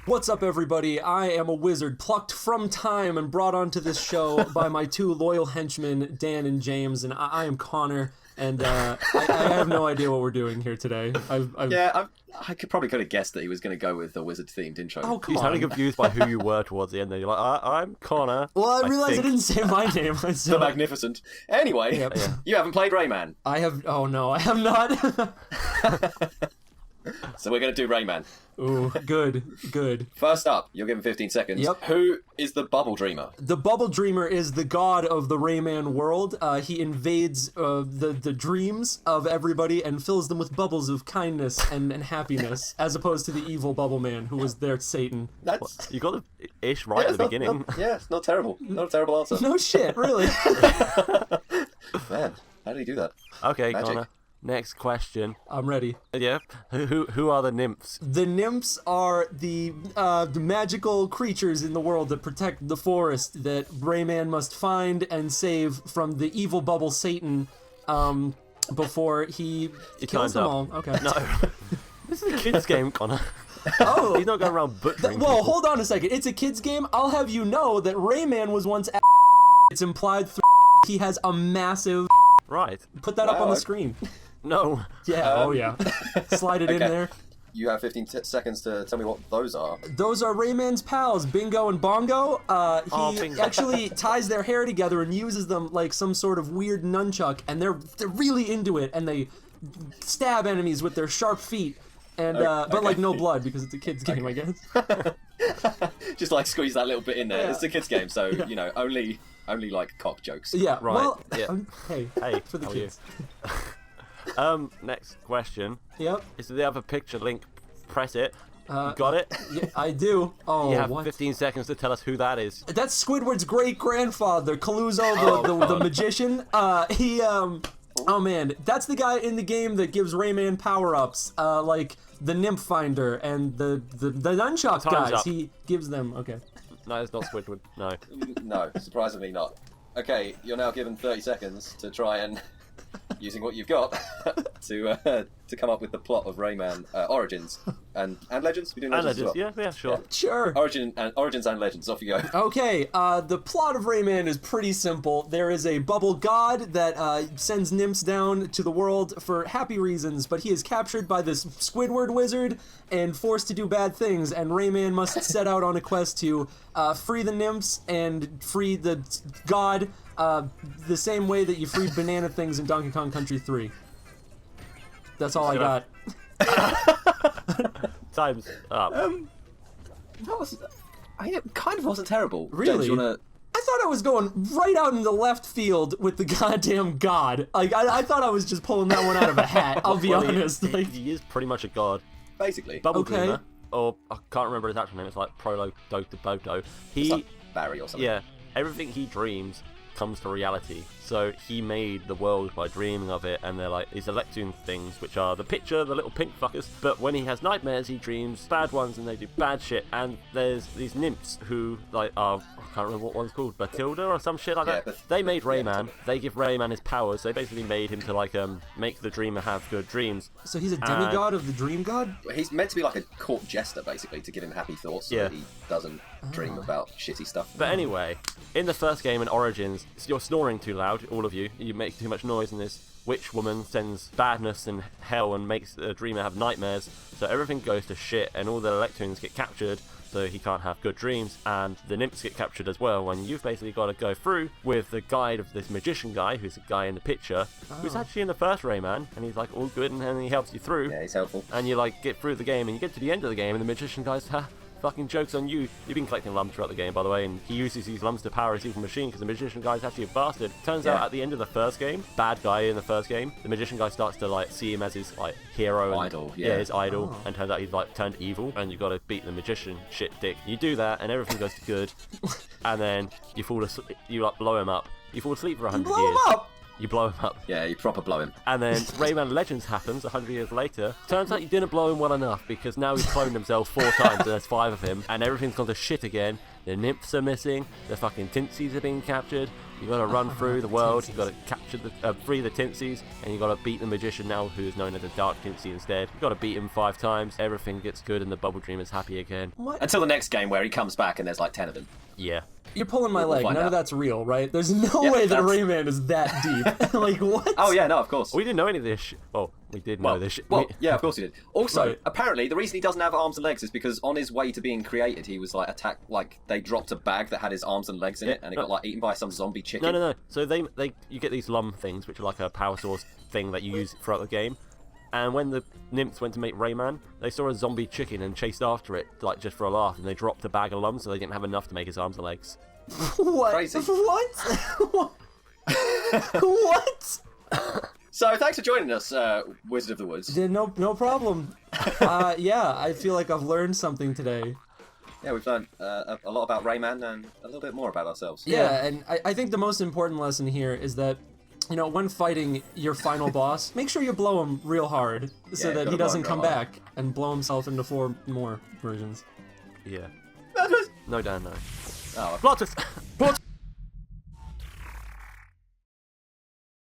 What's up, everybody? I am a wizard plucked from time and brought onto this show by my two loyal henchmen, Dan and James, and I am Connor, and I have no idea what we're doing here today. I probably could have guessed that he was going to go with a wizard-themed intro. Oh, come He's on. totally confused by who you were towards the end there. You're like, I'm Connor. Well, I realized I didn't say my name. The Magnificent. Anyway, You haven't played Rayman. I have... Oh, no, I have not. So we're going to do Rayman. Ooh, good. First up, you're given 15 seconds. Yep. Who is the Bubble Dreamer? The Bubble Dreamer is the god of the Rayman world. He invades the dreams of everybody and fills them with bubbles of kindness and happiness, as opposed to the evil Bubble Man, who was their Satan. That's... You got the ish right at the beginning. It's not terrible. Not a terrible answer. No shit, really. Man, how did he do that? Okay, Magic. Connor. Next question. I'm ready. Yeah. Who are the nymphs? The nymphs are the magical creatures in the world that protect the forest that Rayman must find and save from the evil Bubble Satan before he kills them all. Okay. No. This is a kid's game, Connor. Oh. He's not going around butchering Well, people. hold on a second. It's a kid's game. I'll have you know that Rayman was once it's implied through he has a massive Right. Put that up on the screen. No. Yeah, oh yeah. Slide it in there. You have 15 seconds to tell me what those are. Those are Rayman's pals, Bingo and Bongo. He Bingo. actually ties their hair together and uses them like some sort of weird nunchuck, and they're really into it, and they stab enemies with their sharp feet. And but like no blood because it's a kid's game, I guess. Just like squeeze that little bit in there. It's a kid's game, so you know, only like cock jokes. Yeah, Right. well, Yeah. Hey, for the how are you? kids. Next question. Yep. Is the other picture link? Press it. You got it? Yeah, I do. Oh, You have what? 15 seconds to tell us who that is. That's Squidward's great-grandfather, Caluzo, the magician. Oh man, that's the guy in the game that gives Rayman power-ups, like the Nymph Finder and the nunchuck guys. up. He gives them. Okay. No, it's not Squidward. No. No, surprisingly not. Okay, you're now given 30 seconds to try and, using what you've got, to come up with the plot of Rayman Origins and Legends. We do And Legends as Legends. well. Yeah, sure. Sure. Origins and Legends. Off you go. Okay, the plot of Rayman is pretty simple. There is a bubble god that sends nymphs down to the world for happy reasons, but he is captured by this Squidward wizard and forced to do bad things, and Rayman must set out on a quest to free the nymphs and free the god the same way that you freed banana things in Donkey Kong Country 3. That's all I got. Time's up. It kind of wasn't terrible. Really? James, you wanna... I thought I was going right out in the left field with the goddamn god. Like, I thought I was just pulling that one out of a hat, I'll be Well, honest. Like, he is pretty much a god. Basically. Bubble Okay. Dreamer, or I can't remember his actual name. It's like Prolo Doto Boto. It's like Barry or something. Yeah, everything he dreams comes to reality. So he made the world by dreaming of it, and they're like these Electoon things, which are the picture, the little pink fuckers. But when he has nightmares, he dreams bad ones, and they do bad shit. And there's these nymphs who like are, I can't remember what one's called, Batilda or some shit like that. but- They made Rayman. They give Rayman his powers. They basically made him to like make the dreamer have good dreams. so he's a demigod of the dream god? He's meant to be like a court jester, basically, to give him happy thoughts so Yeah. that he doesn't dream about shitty stuff. But anyway, in the first game in Origins, you're snoring too loud, all of you. You make too much noise, and this witch woman sends badness and hell and makes the dreamer have nightmares. So everything goes to shit, and all the Electoons get captured, so he can't have good dreams, and the nymphs get captured as well. And you've basically got to go through with the guide of this magician guy, who's the guy in the picture, who's actually in the first Rayman, and he's like all good, and he helps you through. Yeah, he's helpful. And you like get through the game, and you get to the end of the game, and the magician guy's, fucking joke's on you. You've been collecting lums throughout the game, by the way, and he uses these lums to power his evil machine because the magician guy's actually a bastard. Turns out at the end of the first game, bad guy in the first game, the magician guy starts to like see him as his like hero and Idol, yeah. his idol, and turns out he's like turned evil, and you got to beat the magician shit dick. You do that, and everything goes to good, and then you fall asleep, you like blow him up. You fall asleep for 100 Blow years. him up! You blow him up. Yeah, you proper blow him. And then Rayman Legends happens 100 years later. Turns out you didn't blow him well enough because now he's cloned himself 4 times and there's 5 of him. And everything's gone to shit again. The nymphs are missing. The fucking Tintsies are being captured. You gotta run through the world. You gotta capture free the Tinsies, and you gotta beat the magician now, who is known as a Dark Tinsy instead. You gotta beat him 5 times. Everything gets good, and the Bubble Dream is happy again. What? Until the next game where he comes back and there's like 10 of them. Yeah. You're pulling my leg. find None out. of that's real, right? There's no Yeah, way that that's- Rayman is that deep. Like, what? Oh yeah, no, of course. We didn't know any of this shit. Well, we did know this shit. Well, yeah, of course he did. Also, Right. apparently, the reason he doesn't have arms and legs is because on his way to being created, he was like attacked. Like they dropped a bag that had his arms and legs in it, and it got like eaten by some zombie chicken. No. So you get these lum things, which are like a power source thing that you use throughout the game. And when the nymphs went to make Rayman, they saw a zombie chicken and chased after it, like just for a laugh, and they dropped a bag of lums, so they didn't have enough to make his arms and legs. What? Crazy. What? What? So thanks for joining us, Wizard of the Woods. Yeah, no problem. Yeah, I feel like I've learned something today. Yeah, we've learned a lot about Rayman and a little bit more about ourselves. Yeah, and I think the most important lesson here is that, you know, when fighting your final boss, make sure you blow him real hard so Yeah, that gotta he blow doesn't him come real hard. back and blow himself into 4 more versions. Yeah. No, Dan, no. Oh, Plot twist!